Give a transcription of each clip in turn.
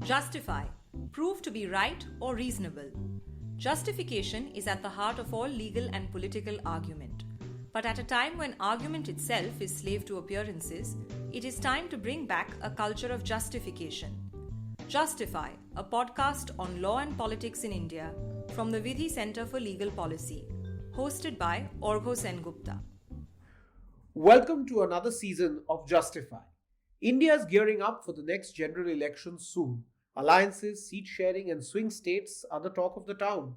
Justify. Prove to be right or reasonable. Justification is at the heart of all legal and political argument. But at a time when argument itself is slave to appearances, it is time to bring back a culture of justification. Justify, a podcast on law and politics in India from the Vidhi Centre for Legal Policy, hosted by Arghya Sengupta. Welcome to another season of Justify. India is gearing up for the next general elections soon. Alliances, seat sharing, and swing states are the talk of the town.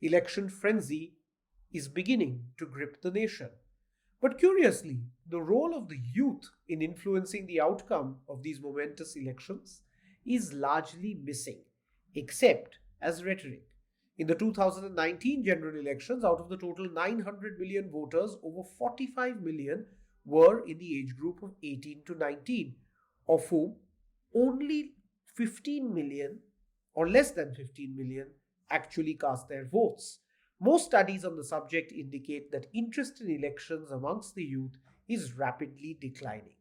Election frenzy is beginning to grip the nation. But curiously, the role of the youth in influencing the outcome of these momentous elections is largely missing, except as rhetoric. In the 2019 general elections, out of the total 900 million voters, over 45 million were in the age group of 18 to 19, of whom only 15 million or less than 15 million actually cast their votes. Most studies on the subject indicate that interest in elections amongst the youth is rapidly declining.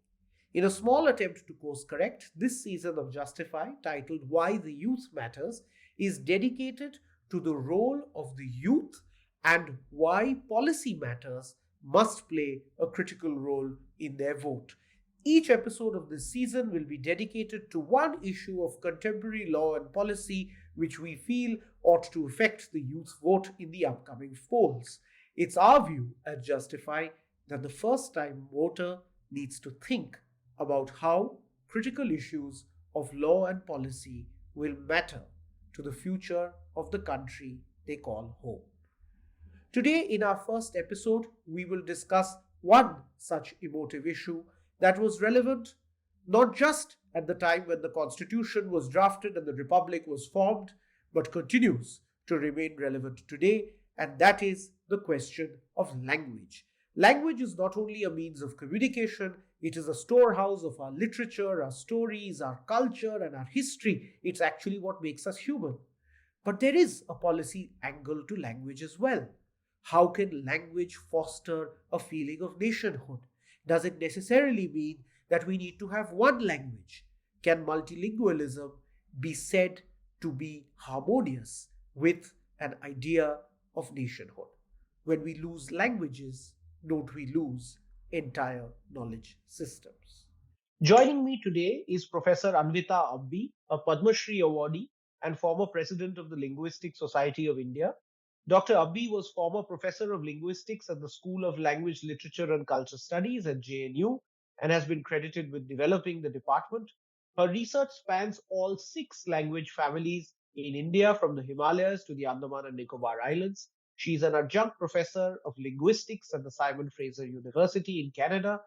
In a small attempt to course correct, this season of Justify, titled Why the Youth Matters, is dedicated to the role of the youth and why policy matters must play a critical role in their vote. Each episode of this season will be dedicated to one issue of contemporary law and policy which we feel ought to affect the youth's vote in the upcoming polls. It's our view at Justify that the first-time voter needs to think about how critical issues of law and policy will matter to the future of the country they call home. Today, in our first episode, we will discuss one such emotive issue that was relevant not just at the time when the Constitution was drafted and the Republic was formed, but continues to remain relevant today, and that is the question of language. Language is not only a means of communication, it is a storehouse of our literature, our stories, our culture, and our history. It's actually what makes us human. But there is a policy angle to language as well. How can language foster a feeling of nationhood? Does it necessarily mean that we need to have one language? Can multilingualism be said to be harmonious with an idea of nationhood? When we lose languages, don't we lose entire knowledge systems? Joining me today is Professor Anvita Abbi, a Padma Shri awardee and former president of the Linguistic Society of India. Dr. Abbi was former professor of linguistics at the School of Language, Literature and Culture Studies at JNU and has been credited with developing the department. Her research spans all 6 language families in India, from the Himalayas to the Andaman and Nicobar Islands. She is an adjunct professor of linguistics at the Simon Fraser University in Canada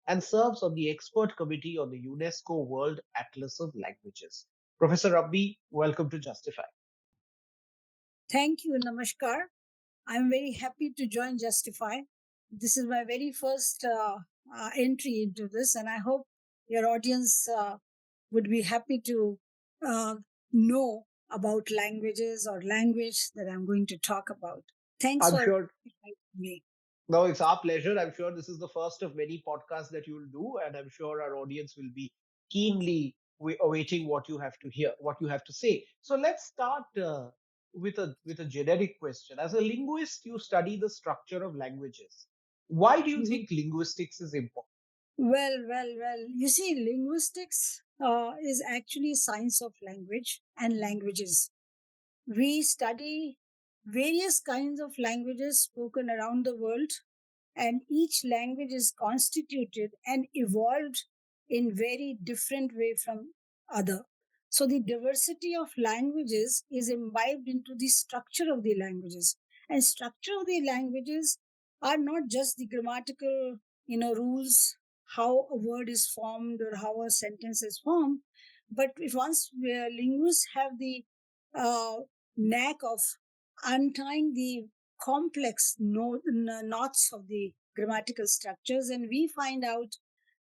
and serves on the expert committee on the UNESCO World Atlas of Languages. Professor Abbi, welcome to Justify. Thank you, Namaskar. I'm very happy to join Justify. This is my very first entry into this, and I hope your audience would be happy to know about languages or language that I'm going to talk about. Thanks for inviting me. No, it's our pleasure. I'm sure this is the first of many podcasts that you'll do, and I'm sure our audience will be keenly awaiting what you have to hear, what you have to say. So let's start with a generic question. As a linguist, you study the structure of languages. Why do you think linguistics is important? Well. You see, linguistics is actually science of language and languages. We study various kinds of languages spoken around the world, and each language is constituted and evolved in very different way from other. So the diversity of languages is imbibed into the structure of the languages. And structure of the languages are not just the grammatical, rules, how a word is formed or how a sentence is formed, but if once linguists have the knack of untying the complex knots of the grammatical structures, and we find out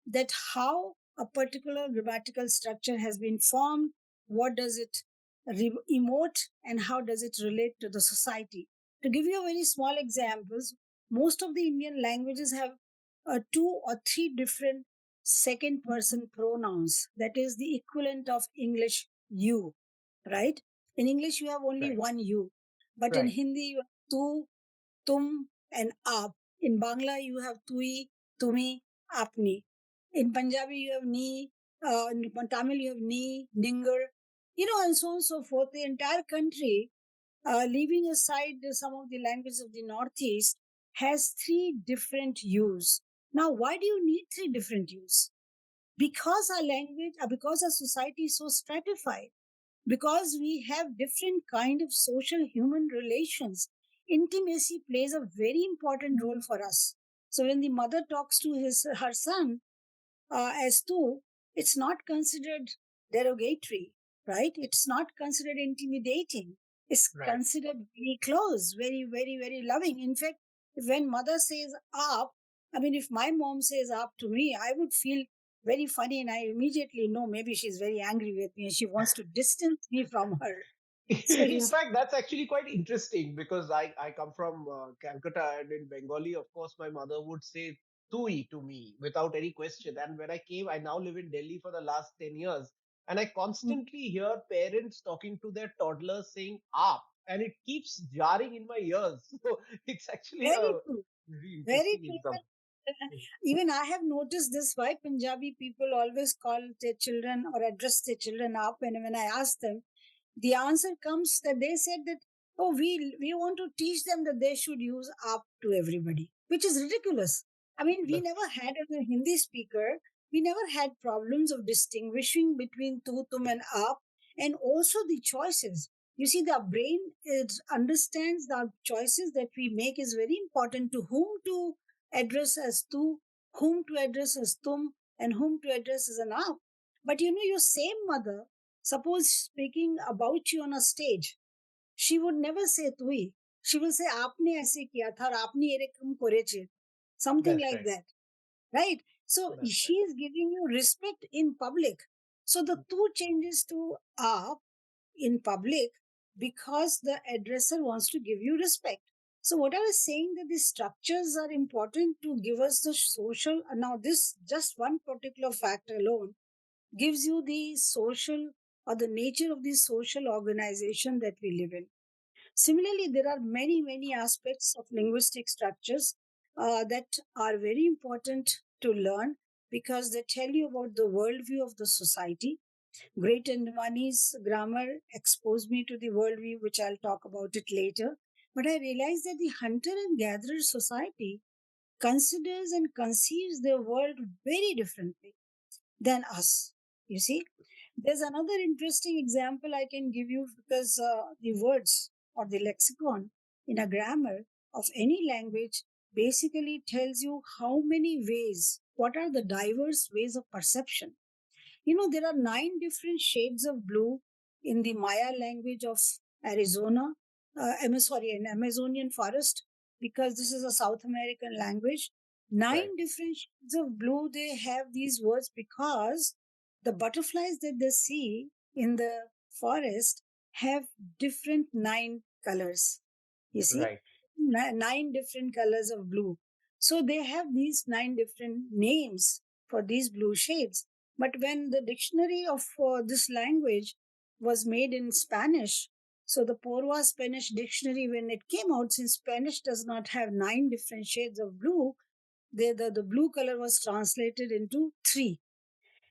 that how a particular grammatical structure has been formed, what does it emote, and how does it relate to the society. To give you a very small examples, most of the Indian languages have 2 or 3 different second person pronouns, that is the equivalent of English you. right? In English, you have only Right. one U, but in Right. Hindi, you have tu, tum, and aap. In Bangla, you have tui, tumi, apni. In Punjabi, you have ni. In Tamil, you have ni, ningar. And so on and so forth. The entire country, leaving aside some of the languages of the Northeast, has three different U's. Now, why do you need three different U's? Because our language, because our society is so stratified, because we have different kind of social human relations. Intimacy plays a very important role for us. So when the mother talks to her son, as to, it's not considered derogatory, right? It's not considered intimidating. It's Right. considered very close, very, very, very loving. In fact, when mother says up, I mean, if my mom says up to me, I would feel very funny, and I immediately know maybe she's very angry with me and she wants to distance me from her. So you In see, fact, that's actually quite interesting because I come from Calcutta, and in Bengali, of course, my mother would say tui to me without any question. And when I now live in Delhi for the last 10 years, and I mm, constantly hear parents talking to their toddlers saying aap, and it keeps jarring in my ears. So it's actually very a true, very very interesting true. example. Even I have noticed this, why Punjabi people always call their children or address their children up. And when I ask them, the answer comes that they said that, oh, we want to teach them that they should use up to everybody, which is ridiculous. I mean, we That's never had, as a Hindi speaker, we never had problems of distinguishing between tu, tum, and up, and also the choices. You see, the brain, it understands the choices that we make is very important, to whom to address as tu, whom to address as tum, and whom to address as an up. But your same mother, suppose speaking about you on a stage, she would never say tui. She will say आपने ऐसे किया था और आपने ये रकम करेছে. Something that's like right. that, right? So That's she right. is giving you respect in public. So the tu changes to aap in public because the addresser wants to give you respect. So what I was saying, that the structures are important to give us the social. Now this just one particular fact alone gives you the social or the nature of the social organization that we live in. Similarly, there are many, many aspects of linguistic structures that are very important to learn, because they tell you about the worldview of the society. Great Andamanese grammar exposed me to the worldview, which I'll talk about it later. But I realized that the hunter and gatherer society considers and conceives their world very differently than us. You see, there's another interesting example I can give you, because the words or the lexicon in a grammar of any language basically tells you how many ways, what are the diverse ways of perception. There are 9 different shades of blue in the Maya language of Arizona. Sorry, an Amazonian forest, because this is a South American language. Right. 9 different shades of blue, they have these words because the butterflies that they see in the forest have different 9 colors. You see, Right. 9 different colors of blue. So they have these 9 different names for these blue shades. But when the dictionary of this language was made in Spanish, so the Porwa Spanish dictionary, when it came out, since Spanish does not have 9 different shades of blue, the blue color was translated into 3.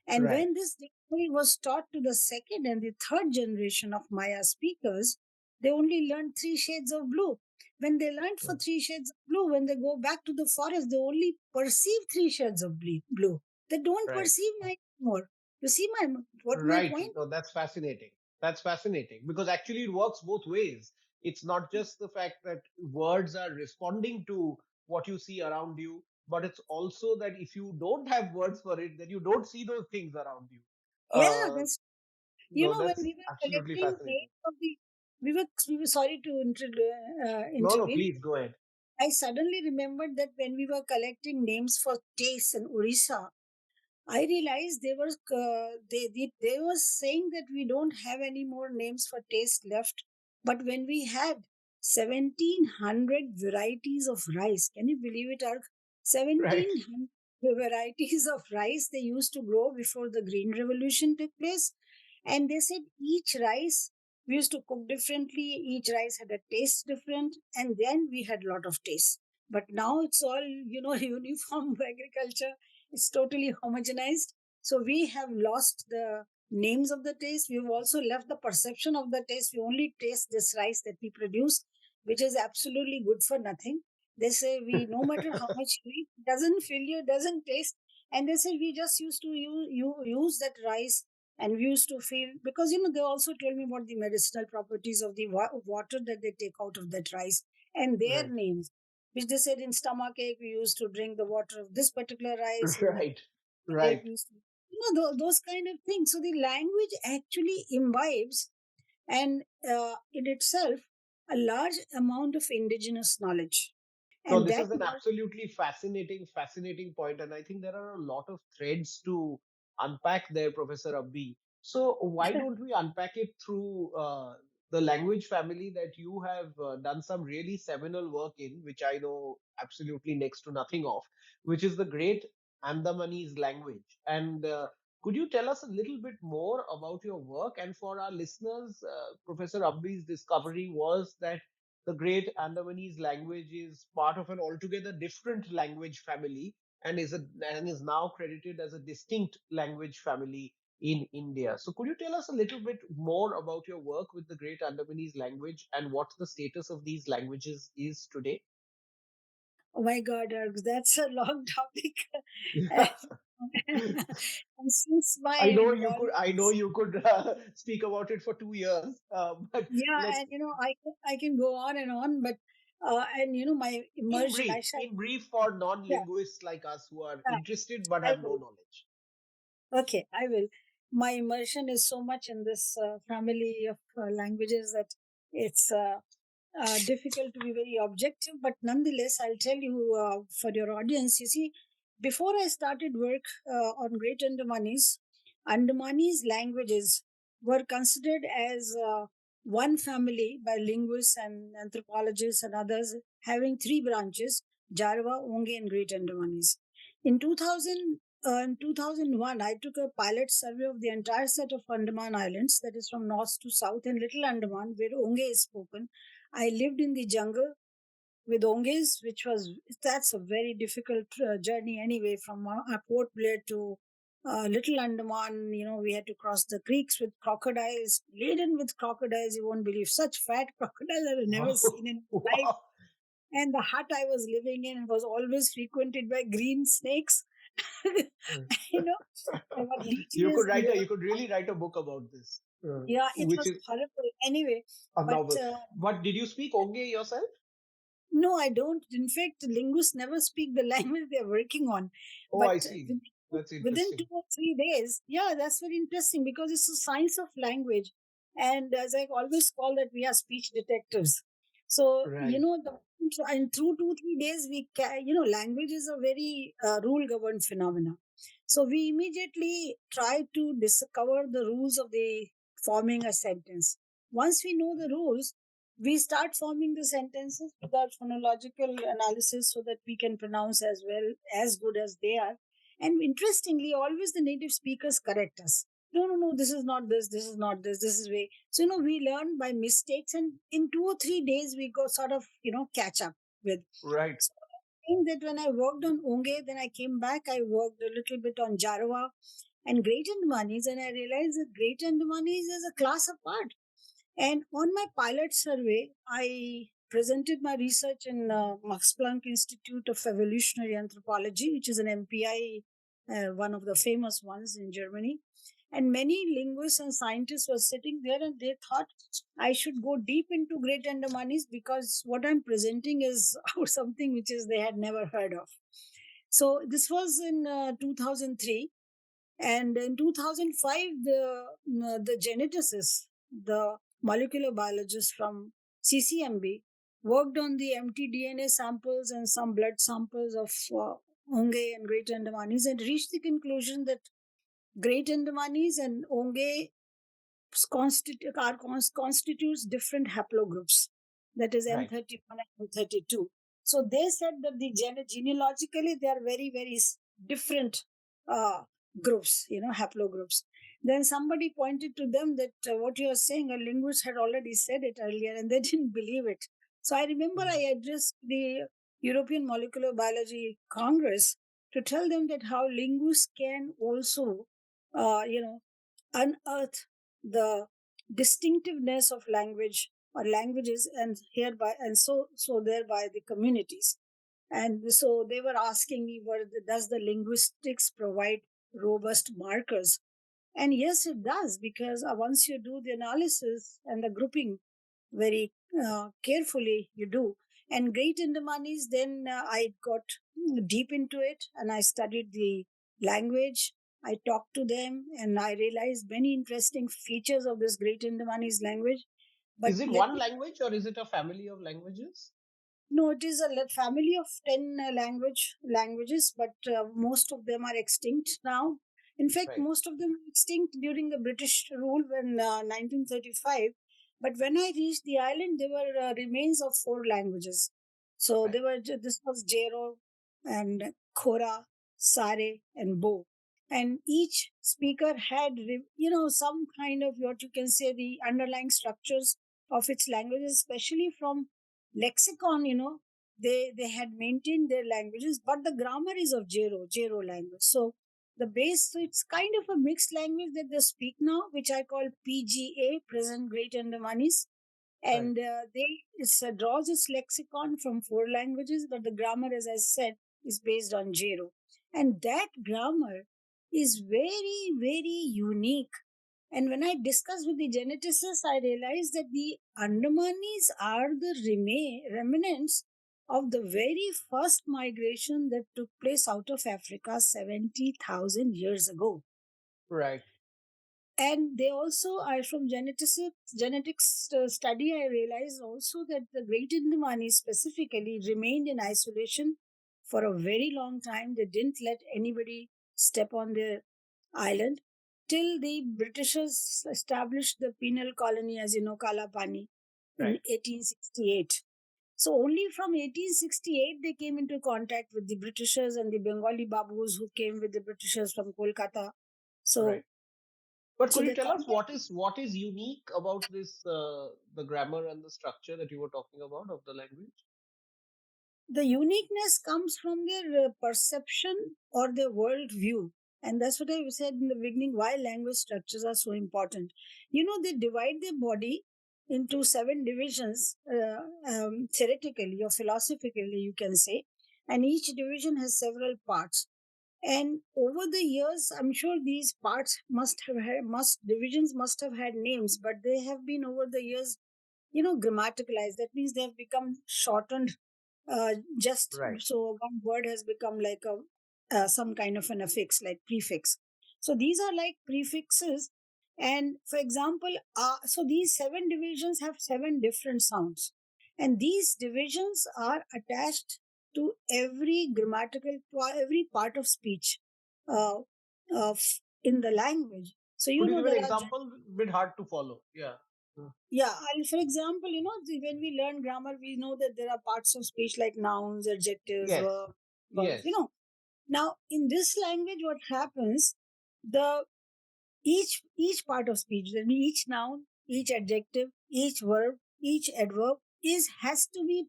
And Right. when this dictionary was taught to the second and the third generation of Maya speakers, they only learned 3 shades of blue. When they learned for 3 shades of blue, when they go back to the forest, they only perceive 3 shades of blue. They don't Right. perceive nine more. You see my Right. point? No, that's fascinating. That's fascinating because actually it works both ways. It's not just the fact that words are responding to what you see around you, but it's also that if you don't have words for it, then you don't see those things around you. Yeah, Uh, that's no, when that's we were absolutely collecting fascinating. names of the we were sorry to No, no, intervene. please go ahead. I suddenly remembered that when we were collecting names for tastes in Orissa, I realized they were saying that we don't have any more names for taste left. But when we had 1,700 varieties of rice, can you believe it, Ark? Right. 1,700 varieties of rice they used to grow before the Green Revolution took place. And they said each rice We used to cook differently. Each rice had a taste different, and then we had a lot of taste. But now it's all, uniform agriculture. It's totally homogenized. So we have lost the names of the taste. We've also left the perception of the taste. We only taste this rice that we produce, which is absolutely good for nothing. They say we, no matter how much you eat, doesn't fill you, doesn't taste. And they say we just used to use that rice, and we used to feel, because they also told me about the medicinal properties of the water that they take out of that rice, and their Right. names, which they said in stomachache we used to drink the water of this particular rice, in Right. headache Right. we used to, those kind of things. So the language actually imbibes, and in itself, a large amount of indigenous knowledge, No, and this that is an absolutely fascinating point, and I think there are a lot of threads to unpack there, Professor Abbi. So why don't we unpack it through the language family that you have done some really seminal work in, which I know absolutely next to nothing of, which is the great Andamanese language. And could you tell us a little bit more about your work? And for our listeners, Professor Abbi's discovery was that the great Andamanese language is part of an altogether different language family and is now credited as a distinct language family in India. So could you tell us a little bit more about your work with the great Andamanese language and what the status of these languages is today? Oh my God, that's a long topic. And since my involvement, I know you could speak about it for 2 years, but yeah, let's and I can go on and on, but and my immersion, I shall, in brief for yeah, non-linguists like us who are yeah, interested but I have no will. knowledge. Okay, I will. My immersion is so much in this family of languages that it's difficult to be very objective, but nonetheless, I'll tell you, for your audience, you see, before I started work on Great Andamanese, Andamanese languages were considered as one family by linguists and anthropologists and others, having three branches: Jarawa, Onge, and Great Andamanese. In 2001, I took a pilot survey of the entire set of Andaman Islands, that is from north to south, and Little Andaman, where Onge is spoken. I lived in the jungle with Onges, that's a very difficult journey anyway, from Port Blair to Little Andaman. We had to cross the creeks with crocodiles, laden with crocodiles. You won't believe, such fat crocodiles I've never Wow. seen in my life. Wow. And the hut I was living in was always frequented by green snakes. you know, and what leeches and You could really write a book about this, yeah, it which was is horrible. Anyway, a but novel. But did you speak Onge yourself? no, I don't. In fact, linguists never speak the language they're working on. Oh, But I see. That's within interesting. 2 or 3 days, yeah, that's very interesting because it's a science of language. And as I always call that, we are speech detectives. So, Right. and through 2 3 days, language is a very rule governed phenomena. So we immediately try to discover the rules of the forming a sentence. Once we know the rules, we start forming the sentences without phonological analysis so that we can pronounce as well, as good as they are. And interestingly, always the native speakers correct us. No, no, no, this is not this, this is not this, this is way. So, we learn by mistakes, and in 2 or 3 days, we go sort of, catch up with. Right. So, I think that when I worked on Onge, then I came back, I worked a little bit on Jarawa and Great Andamanese, and I realized that Great Andamanese is a class apart. And on my pilot survey, I presented my research in Max Planck Institute of Evolutionary Anthropology, which is an MPI, one of the famous ones in Germany. And many linguists and scientists were sitting there, and they thought I should go deep into Great Andamanese because what I'm presenting is something which is they had never heard of. So this was in 2003. And in 2005, the geneticist, the molecular biologist from CCMB, worked on the mtDNA samples and some blood samples of Onge and Great Andamanese, and reached the conclusion that Great Andamanese and Onge constitutes different haplogroups, that is Right. M31 and M32. So they said that genealogically they are very, very different groups, haplogroups. Then somebody pointed to them that what you are saying, a linguist had already said it earlier, and they didn't believe it. So I remember I addressed the European Molecular Biology Congress to tell them that how linguists can also, unearth the distinctiveness of language or languages, and hereby, and so thereby the communities. And so they were asking me, does the linguistics provide robust markers? And yes, it does, because once you do the analysis and the grouping very carefully, you do. And Great Andamanese, then I got deep into it and I studied the language. I talked to them and I realized many interesting features of this Great Andamanese language. But Is it let one me language or is it a family of languages? No, it is a family of 10 languages, but most of them are extinct now. In fact, Right. most of them were extinct during the British rule when 1935. But when I reached the island, there were remains of 4 languages. So Right. this was Jero and Khora, Sare, and Bo. And each speaker had, some kind of what you can say the underlying structures of its languages, especially from lexicon. They had maintained their languages, but the grammar is of Jero language. So the base, so it's kind of a mixed language that they speak now, which I call PGA, present Great Andamanese. Right. And draws its lexicon from 4 languages, but the grammar, as I said, is based on Jero. And that grammar is very, very unique. And when I discussed with the geneticists, I realized that the Andamanese are the remnants of the very first migration that took place out of Africa 70,000 years ago. Right. And they also are from genetics study. I realized also that the Great Andamanese specifically remained in isolation for a very long time. They didn't let anybody step on their island till the Britishers established the penal colony, as you know, Kalapani, in Right. 1868. So only from 1868 they came into contact with the Britishers and the Bengali Babus who came with the Britishers from Kolkata. Right. So But so could you they tell us contact what is unique about this the grammar and the structure that you were talking about of the language? the uniqueness comes from their perception or their world view. And that's what I said in the beginning, why language structures are so important. They divide their body into 7 divisions, theoretically or philosophically, you can say. And each division has several parts. And over the years, I'm sure these parts divisions must have had names, but they have been over the years, grammaticalized. That means they have become shortened, just Right. so one word has become like a some kind of an affix, like prefix. So these are like prefixes. And for example, so these 7 divisions have 7 different sounds, and these divisions are attached to every part of speech, uh, in the language. So Could you give an there are example? Bit hard to follow. Yeah. yeah, for example, when we learn grammar, we know that there are parts of speech like nouns, adjectives, Yes. verbs. Yes. Now, in this language, what happens? The each part of speech, that means each noun, each adjective, each verb, each adverb has to be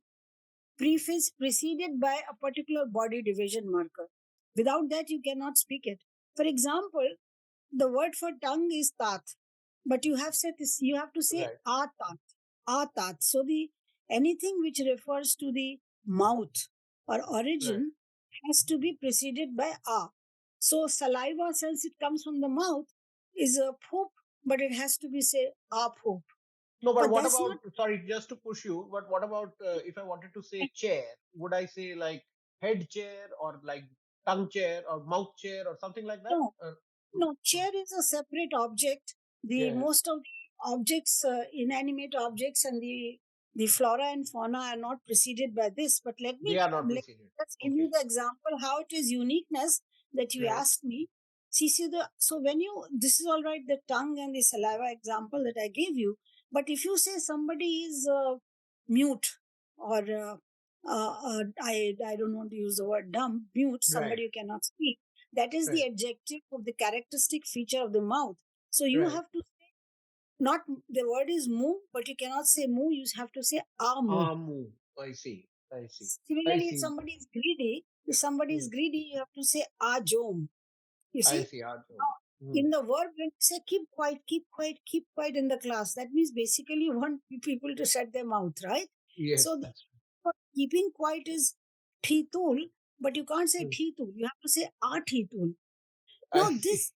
preceded by a particular body division marker. Without that, you cannot speak it. For example, the word for tongue is tat, but you have to say Right. atat. So the anything which refers to the mouth or Right. origin has to be preceded by a. So saliva, since it comes from the mouth, is a poop, but it has to be say a poop. No, but But what that's not about, sorry, just to push you, but what about if I wanted to say chair? Would I say like head chair or like tongue chair or mouth chair or something like that? no. No, chair is a separate object. The Yeah, most of the objects, inanimate objects, and the flora and fauna are not preceded by this. But they are not preceded. let's give you Okay. the example how it is uniqueness that you Right. asked me. See the so when you this is all right, the tongue and the saliva example that I gave you. But if you say somebody is mute, or I don't want to use the word dumb, mute, Right. somebody who cannot speak, That is the Right. adjective of the characteristic feature of the mouth. So you Right. have to say, not the word is moo, but you cannot say moo, you have to say moo. Amu. I see. I see. I Similarly, see. if somebody is Hmm. greedy, you have to say ajom. You I see, see. Aju. now, Hmm. in the verb, when you say keep quiet, keep quiet, keep quiet in the class, that means basically you want people to shut their mouth, right? Yes, So the that's for keeping quiet is thitul, but you can't say true. Hmm. thitul. You have to say a thitul. I Now, see. this,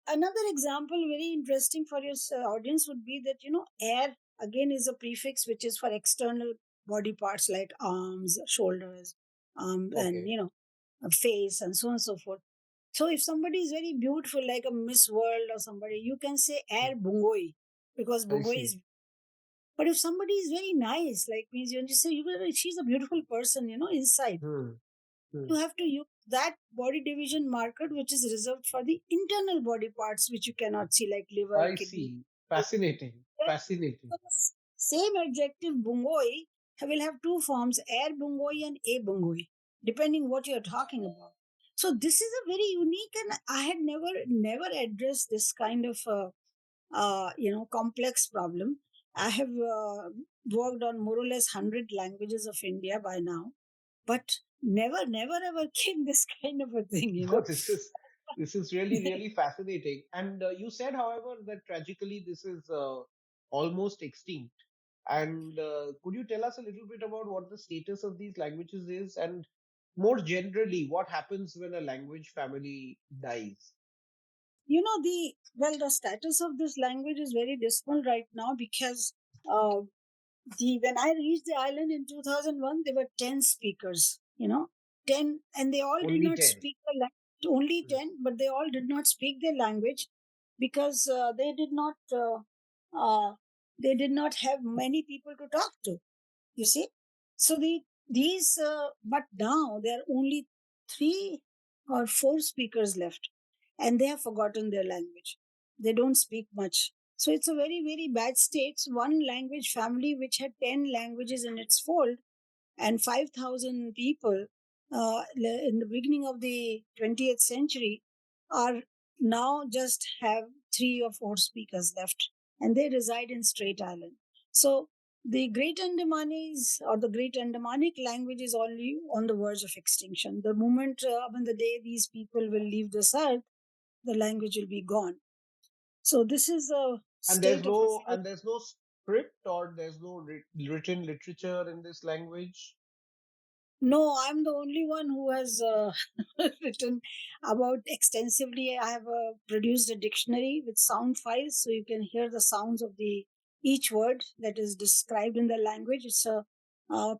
another example very interesting for your audience would be that, air again is a prefix which is for external body parts like arms, shoulders, and, Okay. a face, and so on and so forth. So if somebody is very beautiful, like a Miss World or somebody, you can say Hmm. air bungoi because I bungoi see. is. But if somebody is very nice, like means you just say she's a beautiful person, inside. Hmm. Hmm. You have to use that body division marker, which is reserved for the internal body parts, which you cannot see, like liver, I kidney. see. Fascinating. Then, Fascinating. so the same adjective bungoi will have two forms, air bungoi and a bungoi, depending what you're talking about. So this is a very unique, and I had never addressed this kind of complex problem. I have worked on more or less 100 languages of India by now, but never ever came this kind of a thing. No, this is really fascinating. And you said, however, that tragically this is almost extinct. And could you tell us a little bit about what the status of these languages is, and more generally, what happens when a language family dies? The status of this language is very dismal right now because uh, the when I reached the island in 2001, there were 10 speakers, 10, and they all did Only not 10. speak the language, only 10, but they all did not speak their language because uh, they did not have many people to talk to. You see, so but now there are only 3 or 4 speakers left, and they have forgotten their language. They don't speak much. So it's a very, very bad state. So one language family which had 10 languages in its fold and 5,000 people in the beginning of the 20th century are now just have 3 or 4 speakers left, and they reside in Strait Island. So the Great Andamanese or the Great Andamanic language is only on the verge of extinction. The moment, when the day these people will leave this earth, the language will be gone. So this is the And there's state of no affairs. and there's no script, or there's no written literature in this language. No, I'm the only one who has written about extensively. I have produced a dictionary with sound files, so you can hear the sounds of the each word that is described in the language. It's a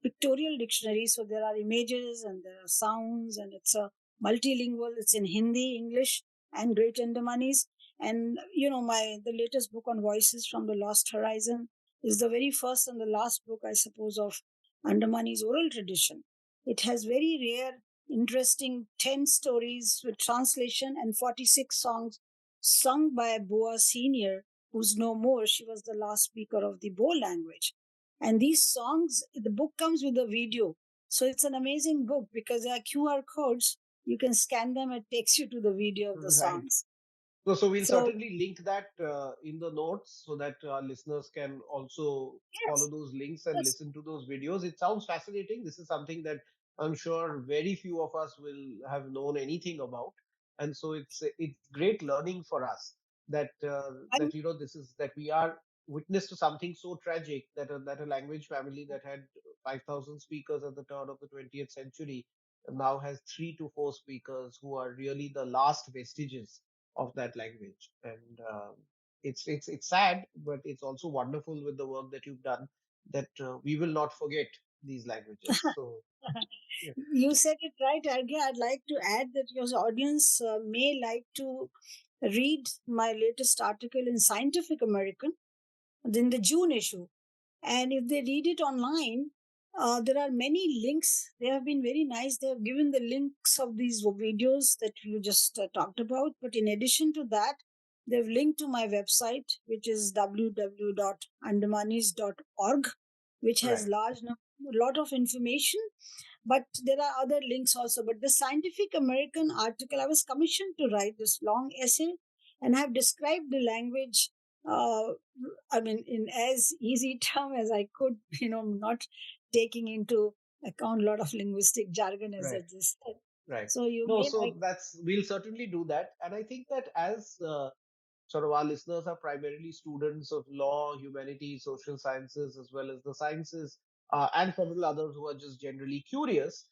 pictorial dictionary, so there are images and there are sounds, and it's a multilingual. It's in Hindi, English, and Great Andamanese. And my the latest book on voices from the Lost Horizon is the very first and the last book, I suppose, of Andamanese oral tradition. It has very rare, interesting 10 stories with translation and 46 songs sung by Boa Senior, who's no more. She was the last speaker of the Bo language. And these songs, the book comes with a video. So it's an amazing book because there are QR codes. You can scan them, it takes you to the video of the Right. songs. So we'll So, certainly link that in the notes so that our listeners can also follow yes, those links and yes. listen to those videos. It sounds fascinating. This is something that I'm sure very few of us will have known anything about, and so it's great learning for us that I'm, this is that we are witness to something so tragic that a language family that had 5,000 speakers at the turn of the 20th century now has 3 to 4 speakers who are really the last vestiges of that language. And it's sad, but it's also wonderful with the work that you've done, that we will not forget these languages. So yeah. You said it right, Arghya. I'd like to add that your audience may like to read my latest article in Scientific American in the June issue. And if they read it online, there are many links. They have been very nice. They have given the links of these videos that you just talked about. But in addition to that, they've linked to my website, which is www.andamanis.org, which has Right. lot of information. But there are other links also. But the Scientific American article, I was commissioned to write this long essay, and I have described the language. Uh, I mean, in as easy term as I could, not taking into account a lot of linguistic jargon as I Right. just said. Right. So you No, may like. so we'll certainly do that. And I think that as sort of our listeners are primarily students of law, humanities, social sciences, as well as the sciences, and several others who are just generally curious,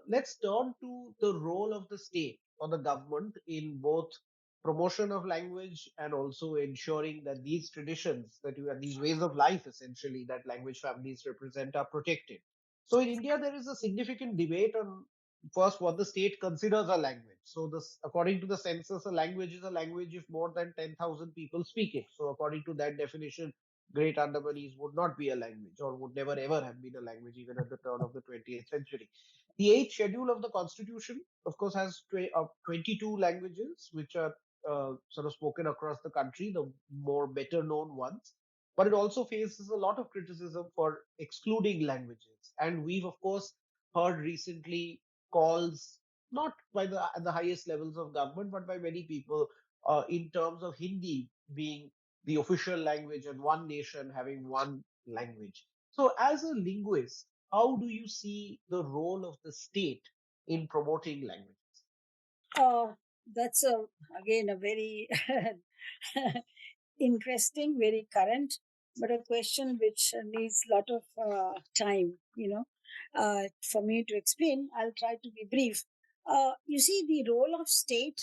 let's turn to the role of the state or the government in both promotion of language and also ensuring that these traditions that you have, these ways of life essentially that language families represent are protected. So in India, there is a significant debate on first what the state considers a language. So this, according to the census, a language is a language if more than 10,000 people speak it. So according to that definition, Great Andamanese would not be a language or would never ever have been a language even at the turn of the 20th century. The eighth schedule of the constitution, of course, has 22 languages which are sort of spoken across the country, the more better known ones. But it also faces a lot of criticism for excluding languages. And we've, of course, heard recently calls, not by the at the highest levels of government, but by many people, in terms of Hindi being the official language and one nation having one language. So, as a linguist, how do you see the role of the state in promoting languages? Uh, that's again a very interesting, very current, but a question which needs a lot of time, for me to explain. I'll try to be brief. You see, the role of state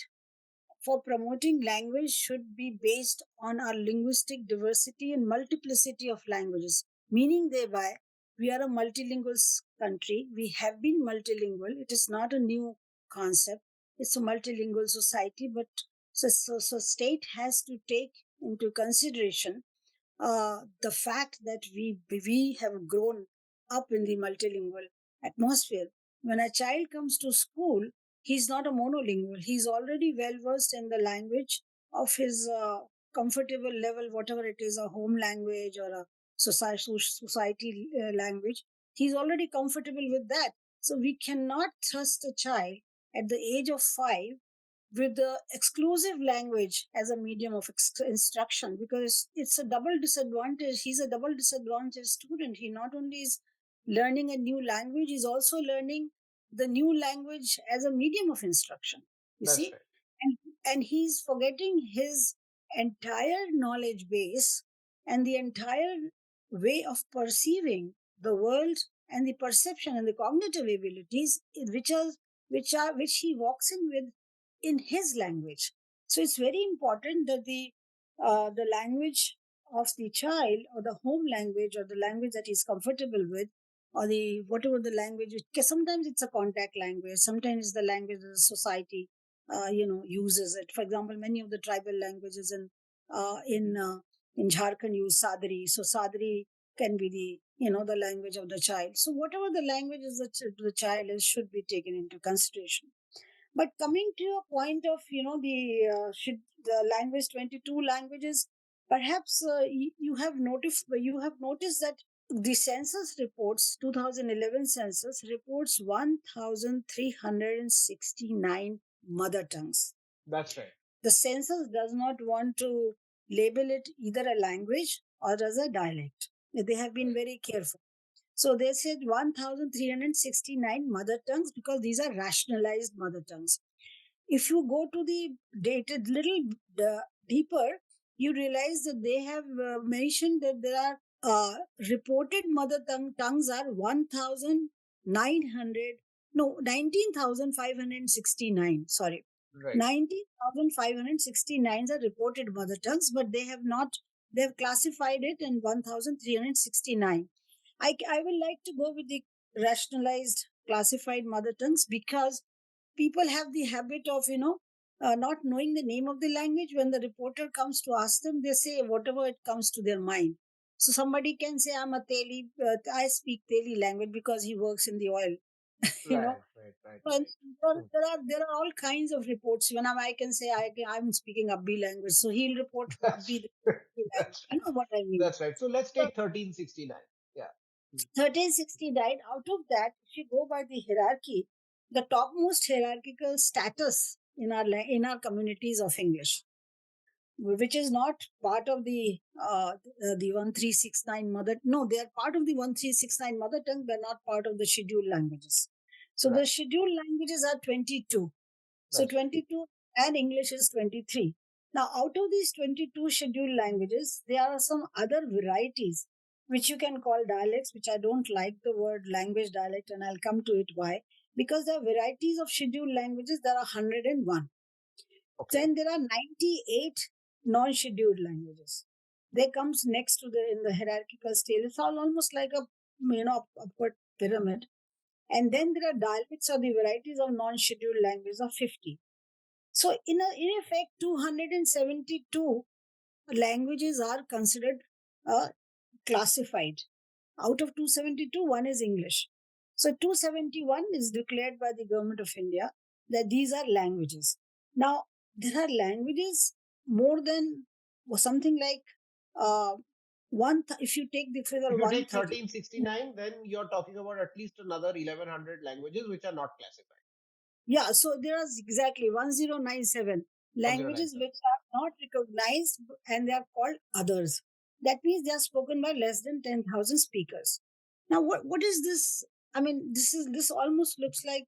for promoting language should be based on our linguistic diversity and multiplicity of languages, meaning thereby we are a multilingual country. We have been multilingual. It is not a new concept. It's a multilingual society, but so state has to take into consideration the fact that we have grown up in the multilingual atmosphere. When a child comes to school, he's not a monolingual. He's already well versed in the language of his comfortable level, whatever it is, a home language or a society language. He's already comfortable with that. So we cannot trust a child at the age of 5 with the exclusive language as a medium of instruction, because it's a double disadvantage. He's a double disadvantaged student. He not only is learning a new language, he's also learning the new language as a medium of instruction, you That's see. right. And he's forgetting his entire knowledge base and the entire way of perceiving the world, and the perception and the cognitive abilities which he walks in with in his language. So it's very important that the language of the child, or the home language, or the language that he's comfortable with, or the whatever the language. Because sometimes it's a contact language, sometimes it's the language that the society uses it. For example, many of the tribal languages in Jharkhand use Sadri. So Sadri can be the language of the child. So whatever the language is that the child is should be taken into consideration. But coming to your point of the language, 22 languages, perhaps you have noticed that the census reports, 2011 census reports 1,369 mother tongues. That's right. The census does not want to label it either a language or as a dialect. They have been very careful. So they said 1,369 mother tongues because these are rationalized mother tongues. If you go to the data little deeper, you realize that they have mentioned that there are reported mother tongues are 1,900, no, 19,569. Sorry, Right. 19,569 are reported mother tongues, but they have not, they have classified it in 1,369. I will like to go with the rationalized classified mother tongues because people have the habit of not knowing the name of the language. When the reporter comes to ask them, they say whatever it comes to their mind. So somebody can say, I'm a Teli, I speak Teli language because he works in the oil. you know Right. Right. Right. and Right. there are all kinds of reports. When I can say I'm speaking Abbi language, so he'll report Abbi That's the language. that's You right. know what I mean? That's right. So let's So take 1369. Yeah. 1360 died. Out of that, if you go by the hierarchy, the topmost hierarchical status in our communities of English, which is not part of the 1369 mother. No, they are part of the 1369 mother tongue. They're not part of the scheduled languages. So the Right. scheduled languages are 22. So Right. 22 and English is 23. Now, out of these 22 scheduled languages, there are some other varieties which you can call dialects, which I don't like the word language dialect, and I'll come to it why. Because there are varieties of scheduled languages, there are 101. Okay. Then there are 98 non-scheduled languages. They comes next to the in the hierarchical scale. It's all almost like a upward pyramid. And then there are dialects or the varieties of non-scheduled languages of 50. So in effect, 272 languages are considered classified. Out of 272, one is English. So 271 is declared by the government of India that these are languages. Now, there are languages more than something like if you take the figure If you one, take 1369, then you're talking about at least another 1100 languages which are not classified. yeah, so there are exactly 1097 languages 1097. which are not recognized and they are called others. That means they are spoken by less than 10,000 speakers. Now, what is this? I mean, this almost looks like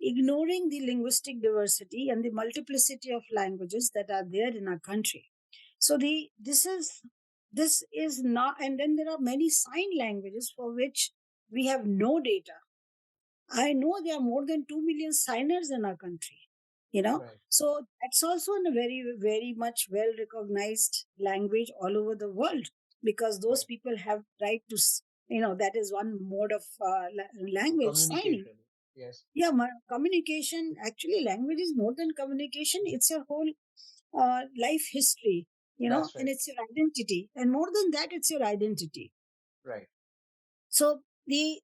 ignoring the linguistic diversity and the multiplicity of languages that are there in our country. So this is not, and then there are many sign languages for which we have no data. I know there are more than 2 million signers in our country. Right. So that's also a very, very much well recognized language all over the world because those Right. people have right to, that is one mode of language signing. Communication. Yes. Yeah, communication, actually, language is more than communication. It's your whole life history, That's and right. it's your identity. And more than that, it's your identity. Right. So the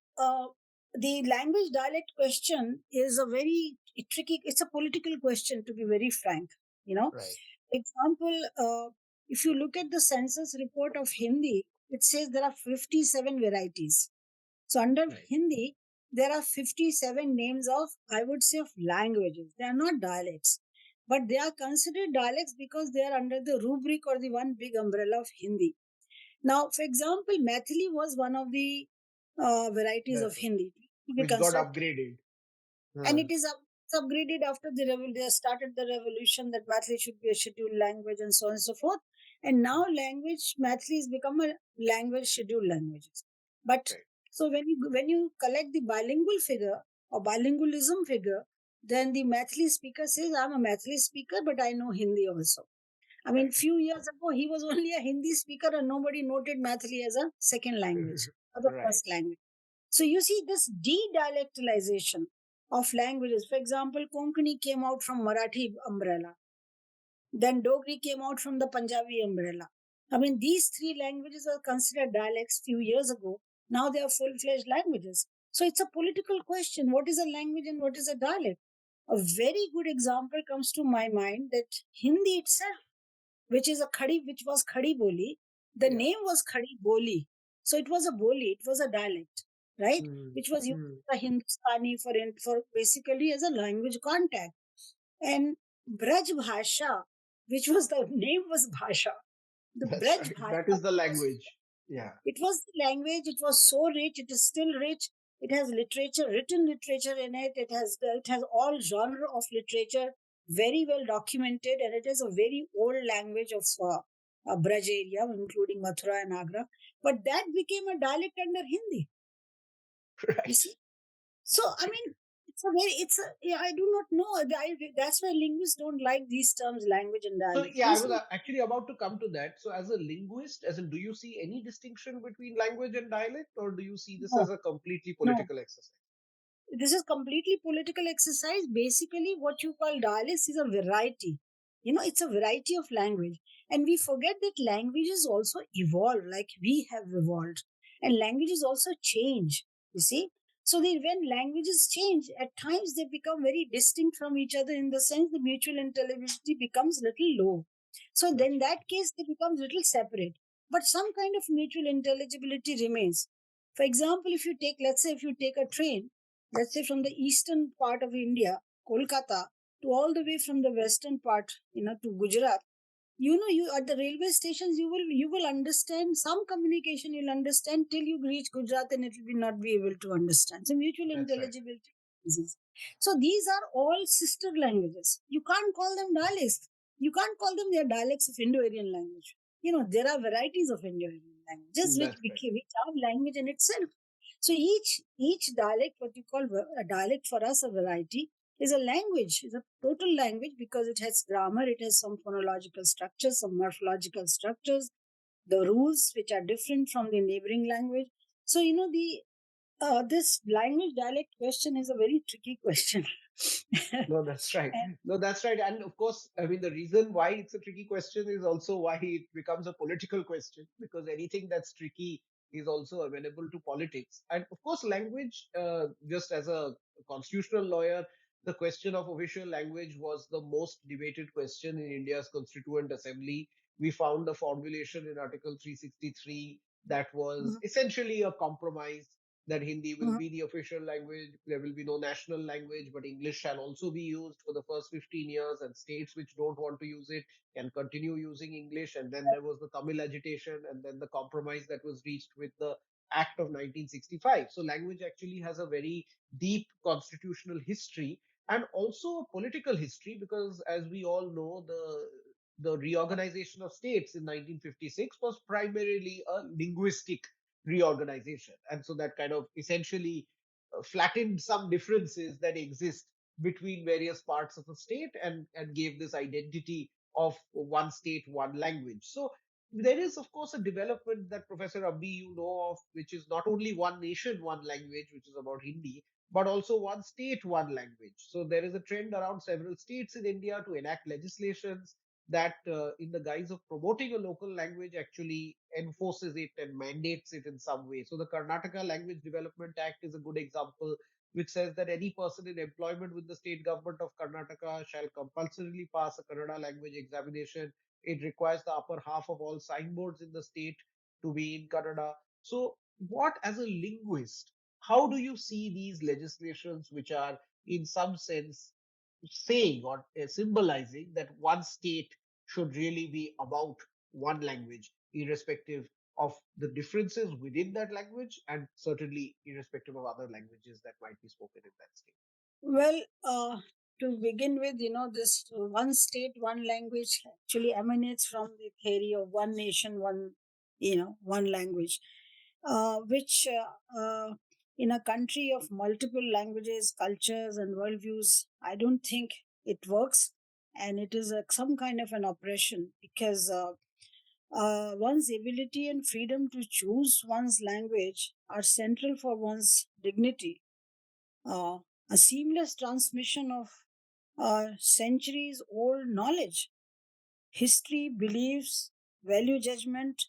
language dialect question is a very tricky. It's a political question, to be very frank. You know, Right. example, if you look at the census report of Hindi, it says there are 57 varieties. So under Right. Hindi, there are 57 names of, I would say, of languages. They are not dialects, but they are considered dialects because they are under the rubric or the one big umbrella of Hindi. Now, for example, Maithili was one of the varieties of That's right. Hindi to be Which got considered, upgraded. and it is it's upgraded after the they started the revolution that Maithili should be a scheduled language and so on and so forth. And now Maithili has become a language scheduled languages. But Right. so when you collect the bilingual figure or bilingualism figure, then the Maithili speaker says, I'm a Maithili speaker, but I know Hindi also. I mean, Right. few years ago, he was only a Hindi speaker and nobody noted Maithili as a second language or the Right. first language. So you see this de-dialectalization of languages. For example, Konkani came out from Marathi umbrella. Then Dogri came out from the Punjabi umbrella. I mean, these three languages are considered dialects few years ago. Now they are full-fledged languages. So it's a political question. What is a language and what is a dialect? A very good example comes to my mind that Hindi itself, which was Khadi Boli. The Yeah. name was Khadi Boli. So it was a Boli, it was a dialect, right? Hmm. Which was used Hmm. for Hindustani for basically as a language contact. And Braj Bhasha, which was the name was Bhasha. The That's Braj right. That Bhasha is the was language. Yeah. it was the language. It was so rich. It is still rich. It has literature, written literature in it. It has all genre of literature, very well documented, and it is a very old language of Braj area, including Mathura and Agra. But that became a dialect under Hindi. You Right. see, so I mean, yeah, I do not know. That's why linguists don't like these terms, language and So dialect. yeah, You I was see, actually about to come to that. So as a linguist, as in, do you see any distinction between language and dialect, or do you see this no, as a completely no. political exercise? This is completely political exercise. Basically, what you call dialects is a variety. It's a variety of language. And we forget that languages also evolve like we have evolved. And languages also change, you see. So when languages change, at times they become very distinct from each other in the sense the mutual intelligibility becomes little low. So then That's in that case, they become little separate. But some kind of mutual intelligibility remains. For example, if you take, let's say, if you take a train, let's say from the eastern part of India, Kolkata, to all the way from the western part, to Gujarat, you at the railway stations, you will understand some communication, you'll understand till you reach Gujarat, and it will be not be able to understand. So mutual That's right. intelligibility is. So these are all sister languages. You can't call them dialects. You can't call them, they are dialects of Indo-Aryan language. There are varieties of Indo-Aryan languages which That's right. became, which are language in itself. So each dialect, what you call a dialect for us, a variety, is a language, is a total language, because it has grammar, it has some phonological structures, some morphological structures, the rules which are different from the neighboring language. So the this language dialect question is a very tricky question. No, that's right. And- No, that's right. And of course, I mean, the reason why it's a tricky question is also why it becomes a political question, because anything that's tricky is also amenable to politics. And of course, language, just as a constitutional lawyer, the question of official language was the most debated question in India's Constituent Assembly. We found a formulation in Article 363 that was Mhm, essentially a compromise, that Hindi will mhm, be the official language. There will be no national language, but English shall also be used for the first 15 years, and states which don't want to use it can continue using English. And then there was the Tamil agitation, and then the compromise that was reached with the Act of 1965. So language actually has a very deep constitutional history and also a political history, because as we all know, the reorganization of states in 1956 was primarily a linguistic reorganization. And so that kind of essentially flattened some differences that exist between various parts of a state, and gave this identity of one state, one language. So there is, of course, a development that Professor Abbi, you know of, which is not only one nation, one language, which is about Hindi, but also one state, one language. So there is a trend around several states in India to enact legislations that, in the guise of promoting a local language, actually enforces it and mandates it in some way. So the Karnataka Language Development Act is a good example, which says that any person in employment with the state government of Karnataka shall compulsorily pass a Kannada language examination. It requires the upper half of all signboards in the state to be in Kannada. So, what, as a linguist, how do you see these legislations, which are in some sense saying or symbolizing that one state should really be about one language, irrespective of the differences within that language, and certainly irrespective of other languages that might be spoken in that state? Well, to begin with, this one state, one language actually emanates from the theory of one nation, one language, which in a country of multiple languages, cultures, and worldviews, I don't think it works. And it is some kind of an oppression, because one's ability and freedom to choose one's language are central for one's dignity. uh, a seamless transmission of centuries old knowledge, history, beliefs, value judgment,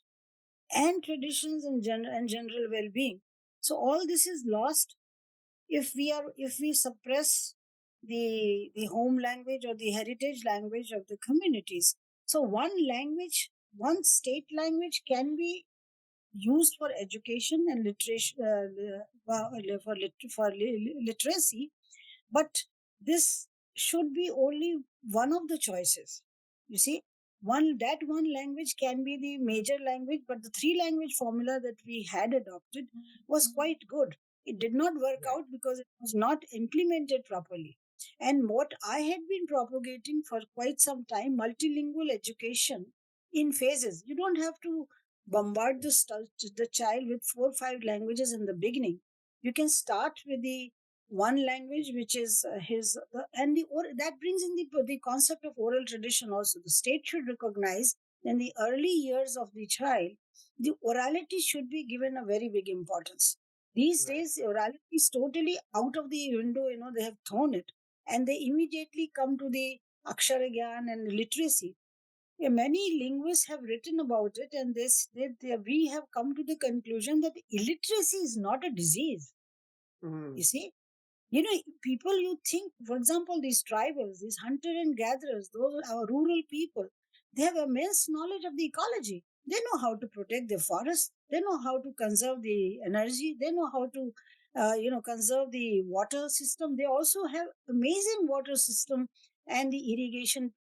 and traditions, and general well being. So, all this is lost if we suppress the home language or the heritage language of the communities. So, one language, one state language can be used for education and literature, literacy, but this should be only one of the choices. You see, one language can be the major language, but the three language formula that we had adopted was quite good. It did not work Right. out because it was not implemented properly. And what I had been propagating for quite some time, multilingual education in phases. You don't have to bombard the child with 4 or 5 languages in the beginning. You can start with the one language, which is his and that brings in the concept of oral tradition also. The state should recognize in the early years of the child, the orality should be given a very big importance. These Right. days orality is totally out of the window. They have thrown it, and they immediately come to the akshara gyan and literacy. Yeah, many linguists have written about it, and we have come to the conclusion that illiteracy is not a disease. Mhm. You see, people, you think, for example, these tribals, these hunter and gatherers, those are our rural people. They have immense knowledge of the ecology. They know how to protect the forest. They know how to conserve the energy. They know how to, conserve the water system. They also have amazing water system and the irrigation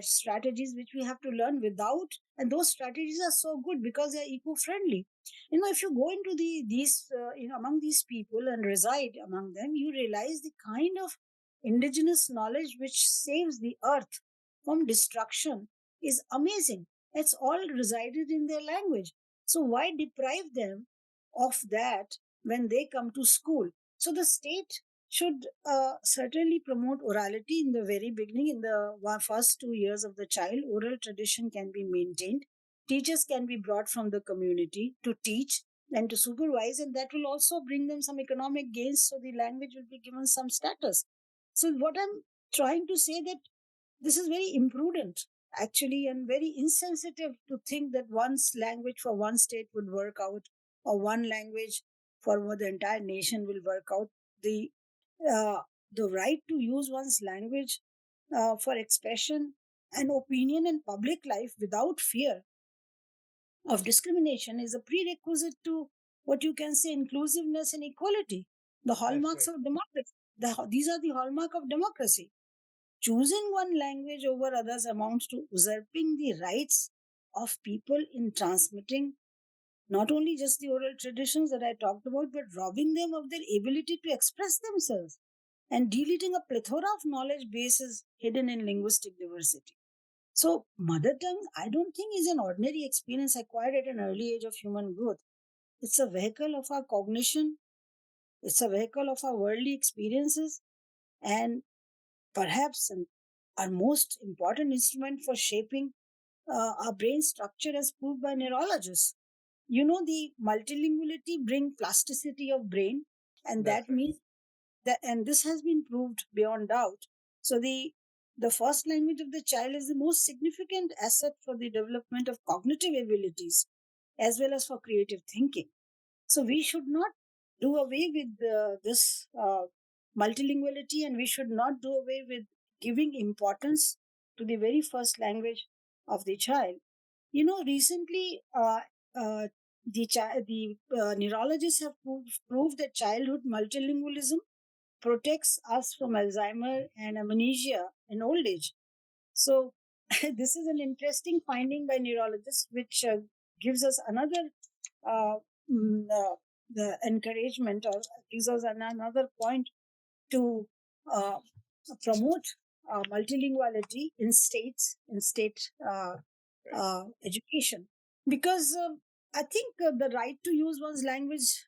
strategies which we have to learn without. And those strategies are so good because they are eco-friendly. If you go into among these people and reside among them, you realize the kind of indigenous knowledge which saves the earth from destruction is amazing. It's all resided in their language. So why deprive them of that when they come to school? So the state should certainly promote orality in the very beginning. In the first 2 years of the child, oral tradition can be maintained. Teachers can be brought from the community to teach and to supervise, and that will also bring them some economic gains. So the language will be given some status. So what I'm trying to say that this is very imprudent, actually, and very insensitive to think that one's language for one state would work out, or one language for the entire nation will work out. The the right to use one's language for expression and opinion in public life without fear of discrimination is a prerequisite to what you can say inclusiveness and equality, the That's hallmarks right. of democracy. These are the hallmark of democracy. Choosing one language over others amounts to usurping the rights of people in transmitting not only just the oral traditions that I talked about, but robbing them of their ability to express themselves and deleting a plethora of knowledge bases hidden in linguistic diversity. So, mother tongue, I don't think, is an ordinary experience acquired at an early age of human growth. It's a vehicle of our cognition, it's a vehicle of our worldly experiences, and perhaps our most important instrument for shaping our brain structure as proved by neurologists. The multilinguality bring plasticity of brain, and That's that right. means that, and this has been proved beyond doubt. So the first language of the child is the most significant asset for the development of cognitive abilities as well as for creative thinking. So we should not do away with this multilinguality, and we should not do away with giving importance to the very first language of the child. Recently, the neurologists have proved that childhood multilingualism protects us from Alzheimer and amnesia in old age. So, this is an interesting finding by neurologists, which gives us another uh, the encouragement, or gives us another point to uh, promote multilinguality in state education, because I think the right to use one's language,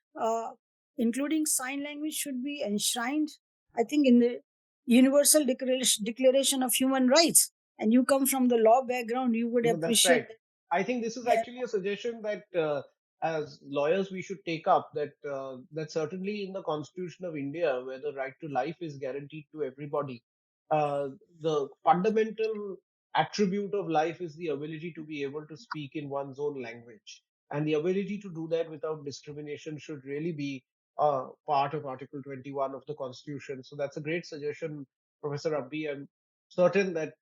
including sign language, should be enshrined, I think, in the universal declaration of human rights. And you come from the law background, you would No, that's right. appreciate that. I think this is Yeah. actually a suggestion that, as lawyers, we should take up. That certainly in the Constitution of India, where the right to life is guaranteed to everybody, uh, the fundamental attribute of life is the ability to be able to speak in one's own language, and the ability to do that without discrimination should really be part of Article 21 of the Constitution. So that's a great suggestion, Professor Abbi. I'm certain that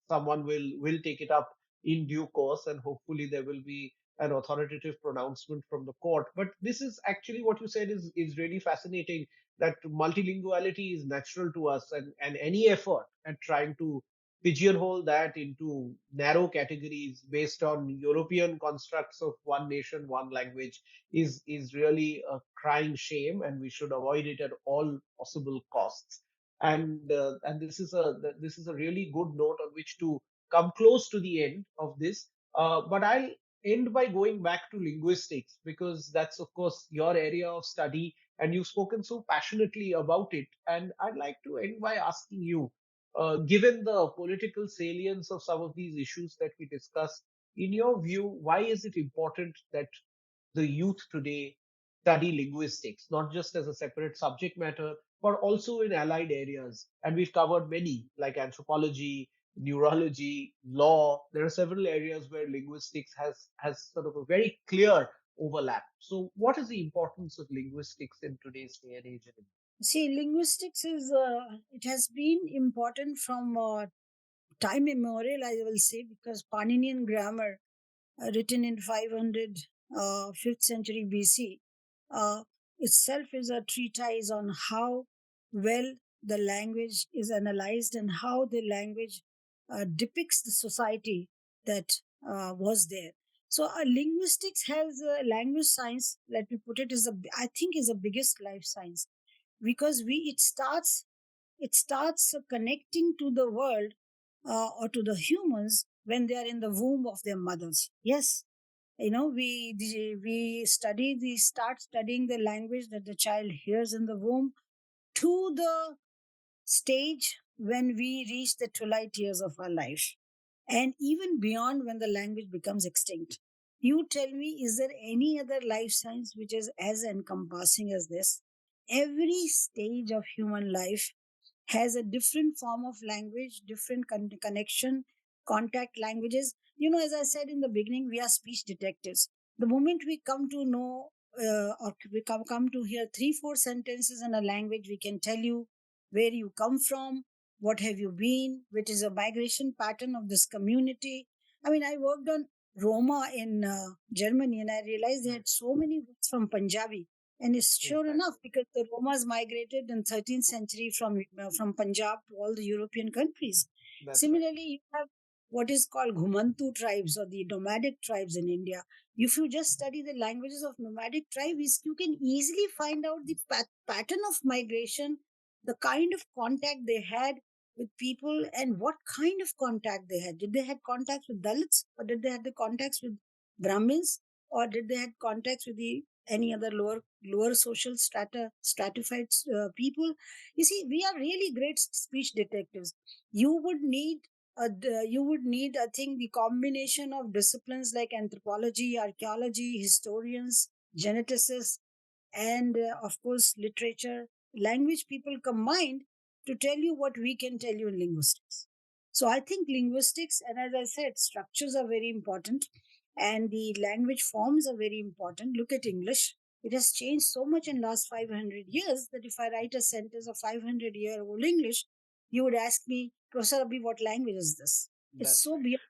someone will take it up in due course, and hopefully there will be an authoritative pronouncement from the court. But this is actually what you said is really fascinating, that multilinguality is natural to us, and any effort at trying to pigeonhole that into narrow categories based on European constructs of one nation, one language is really a crying shame, and we should avoid it at all possible costs. And this is a really good note on which to come close to the end of this. But I'll end by going back to linguistics, because that's, of course, your area of study, and you've spoken so passionately about it. And I'd like to end by asking you, given the political salience of some of these issues that we discussed, in your view, why is it important that the youth today study linguistics, not just as a separate subject matter, but also in allied areas? And we've covered many, like anthropology, neurology, law. There are several areas where linguistics has sort of a very clear overlap. So, what is the importance of linguistics in today's day and age? See, linguistics is it has been important from time immemorial, I will say, because Paninian grammar, written in 500, 5th century BC, uh, itself is a treatise on how well the language is analyzed and how the language depicts the society that was there. So, linguistics has language science. Let me put it is I think is the biggest life science, because it starts connecting to the world, or to the humans when they are in the womb of their mothers. Yes, we start studying the language that the child hears in the womb, to the stage when we reach the twilight years of our life, and even beyond, when the language becomes extinct. You tell me, is there any other life science which is as encompassing as this? Every stage of human life has a different form of language, different connection, contact languages. As I said in the beginning, we are speech detectives. The moment we come to know, or we come to hear three, four sentences in a language, we can tell you where you come from, what have you been, which is a migration pattern of this community. I mean, I worked on Roma in Germany, and I realized they had so many words from Punjabi. And it's sure enough, because the Romas migrated in 13th century from Punjab to all the European countries. Similarly, you have what is called Ghumantu tribes, or the nomadic tribes in India. If you just study the languages of nomadic tribes, you can easily find out the pattern of migration, the kind of contact they had with people, and what kind of contact they had. Did they had contacts with Dalits, or did they have the contacts with Brahmins, or did they had contacts with the any other lower social stratified people? You see, we are really great speech detectives. You would need I think, the combination of disciplines like anthropology, archaeology, historians, geneticists, and of course literature, language people combined to tell you what we can tell you in linguistics. So I think linguistics, and as I said, structures are very important, and the language forms are very important. Look at English. It has changed so much in last 500 years that if I write a sentence of 500-year-old English, you would ask me, Professor Abhi, what language is this? It's so beyond.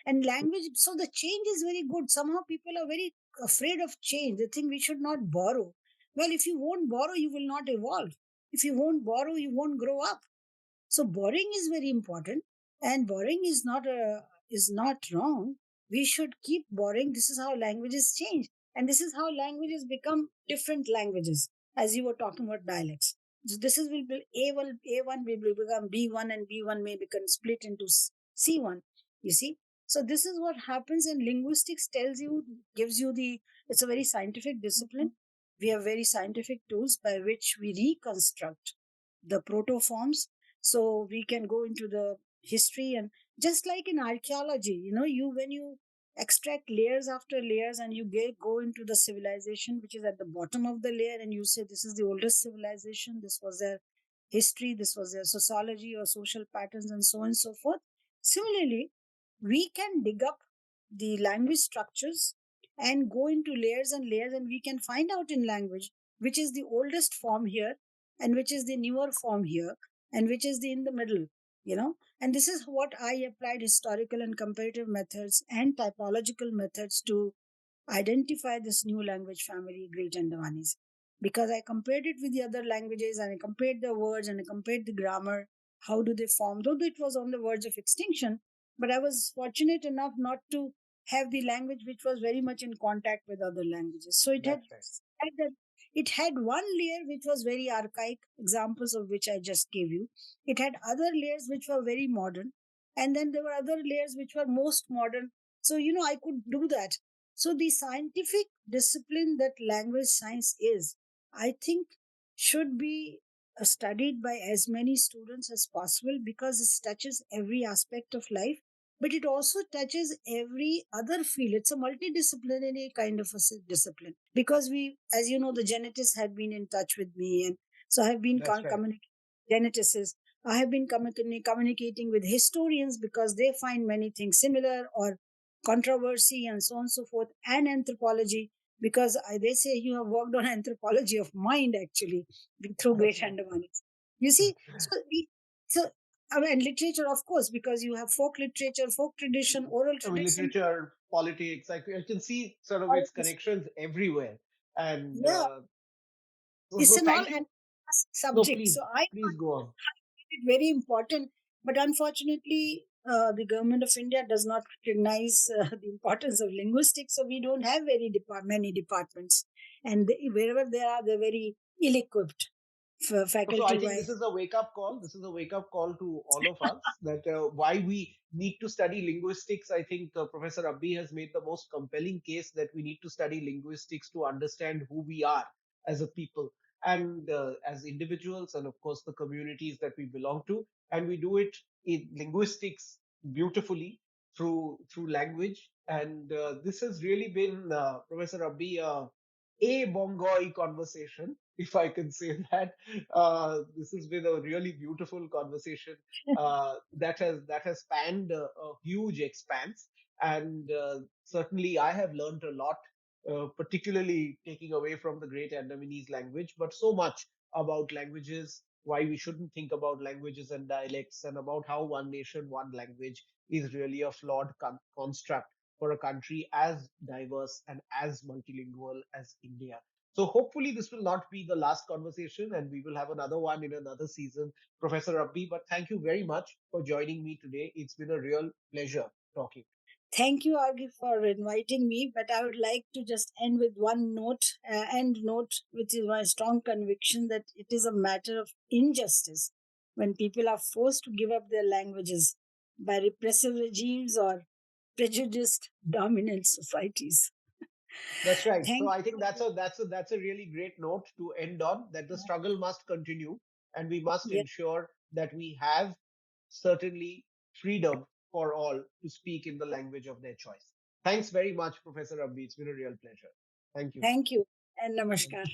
And language, so the change is very good. Somehow people are very afraid of change. They think we should not borrow. Well, if you won't borrow, you will not evolve. If you won't borrow, you won't grow up. So borrowing is very important, and borrowing is not wrong. We should keep borrowing. This is how languages change, and this is how languages become different languages. As you were talking about dialects, so this is will be A1 will become B1, and B1 may become split into C1. You see, so this is what happens, and linguistics gives you the. It's a very scientific discipline. We have very scientific tools by which we reconstruct the protoforms, so we can go into the history. And just like in archaeology, you when you extract layers after layers, and you go into the civilization which is at the bottom of the layer, and you say this is the oldest civilization, this was their history, this was their sociology or social patterns, and so on and so forth. Similarly, we can dig up the language structures and go into layers and layers, and we can find out in language which is the oldest form here, and which is the newer form here, and which is the in the middle. And this is what I applied historical and comparative methods and typological methods to identify this new language family, Great Andamanese, because I compared it with the other languages, and I compared the words, and I compared the grammar. How do they form? Though it was on the verge of extinction, but I was fortunate enough not to have the language which was very much in contact with other languages. So had that it had one layer which was very archaic, examples of which I just gave you. It had other layers which were very modern, and then there were other layers which were most modern. So I could do that. So the scientific discipline that language science is, I think, should be studied by as many students as possible, because it touches every aspect of life, but it also touches every other field. It's a multidisciplinary kind of a discipline, because as you know, the geneticists have been in touch with me, and so I have been communicating geneticists. I have been communicating with historians, because they find many things similar or controversy, and so on and so forth, and anthropology, because they say you have worked on anthropology of mind, actually, through Great Andamanese. You see, so I mean, literature, of course, because you have folk literature, folk tradition, oral I mean, tradition. literature, politics, I can see sort of its connections everywhere. And Yeah, so it's an all thank you. encompassing No, subject. please, So I please go on. find it very important. But unfortunately, the government of India does not recognize the importance of linguistics. So we don't have many departments. And wherever they are, they're very ill equipped So I faculty think this wise. is a wake up call. This is a wake up call to all of us that why we need to study linguistics. I think Professor Abbi has made the most compelling case that we need to study linguistics to understand who we are as a people and as individuals, and of course the communities that we belong to. And we do it in linguistics beautifully through language. And this has really been Professor Abbi a Bongoi conversation, if I can say that. This has been a really beautiful conversation that has spanned a huge expanse, and certainly I have learned a lot, particularly taking away from the great Andamanese language, but so much about languages, why we shouldn't think about languages and dialects, and about how one nation, one language is really a flawed construct for a country as diverse and as multilingual as India. So hopefully this will not be the last conversation, and we will have another one in another season, Professor Abbi. But thank you very much for joining me today. It's been a real pleasure talking. Thank you, Arghya, for inviting me. But I would like to just end with one end note, which is my strong conviction that it is a matter of injustice when people are forced to give up their languages by repressive regimes or prejudiced dominant societies. That's right. So Thank I think you. that's a really great note to end on. That the struggle must continue, and we must Yeah, ensure that we have certainly freedom for all to speak in the language of their choice. Thanks very much, Professor Abbi. It's been a real pleasure. Thank you. thank you and Thank namaskar.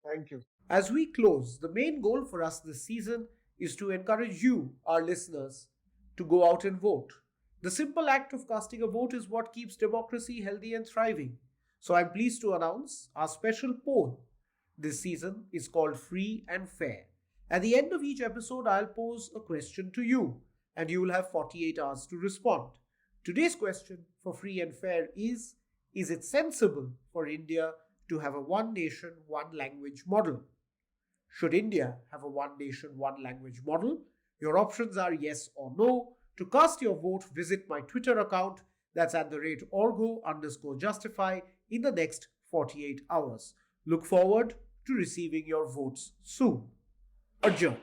Thank you. As we close, the main goal for us this season is to encourage you, our listeners, to go out and vote. The simple act of casting a vote is what keeps democracy healthy and thriving. So I'm pleased to announce our special poll this season is called Free and Fair. At the end of each episode, I'll pose a question to you, and you will have 48 hours to respond. Today's question for Free and Fair is it sensible for India to have a one nation, one language model? Should India have a one nation, one language model? Your options are yes or no. To cast your vote, visit my Twitter account, that's at the rate Orgo_justify, in the next 48 hours. Look forward to receiving your votes soon. Adjourn.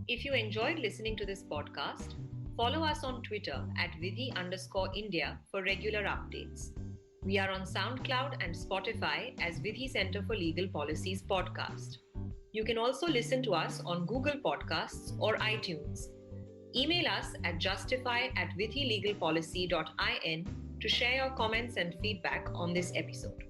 If you enjoyed listening to this podcast, follow us on Twitter at Vidhi_India for regular updates. We are on SoundCloud and Spotify as Vidhi Center for Legal Policies podcast. You can also listen to us on Google Podcasts or iTunes. Email us at justify@vidhilegalpolicy.in to share your comments and feedback on this episode.